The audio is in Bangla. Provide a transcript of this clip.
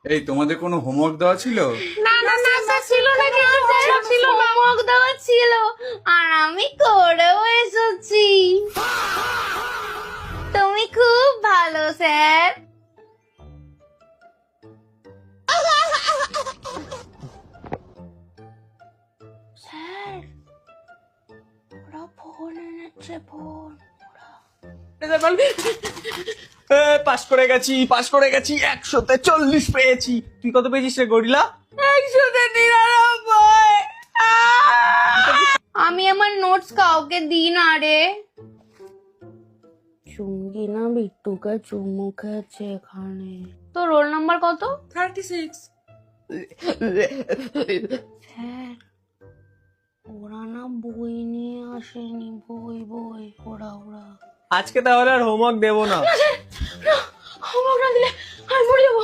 এই তোমাদের কোনো হোমওয়ার্ক দেওয়া ছিল? না না না স্যার ছিল না, কিছু ছিল হোমওয়ার্ক দেওয়া ছিল আর আমি করেও এসেছি। তুমি খুব ভালো স্যার। স্যার ওরা ফোন এনেছে, ফোন। পাস করে গেছি 100তে 40 পেয়েছি। তুই কত পেয়েছিস রে গরিলা? 199। আমি আমার নোটস কাউকে দিই না রে। চুমকি না বিট্টুকে চুমু খেয়েছে এখানে। তো রোল নাম্বার কত? 36। স্যার ওরা না বই নিয়ে আসেনি, বই ওরা আজকে তাহলে আর হোমওয়ার্ক দেবো না। হোমওয়ার্ক না দিলে আমি মরে যাবো।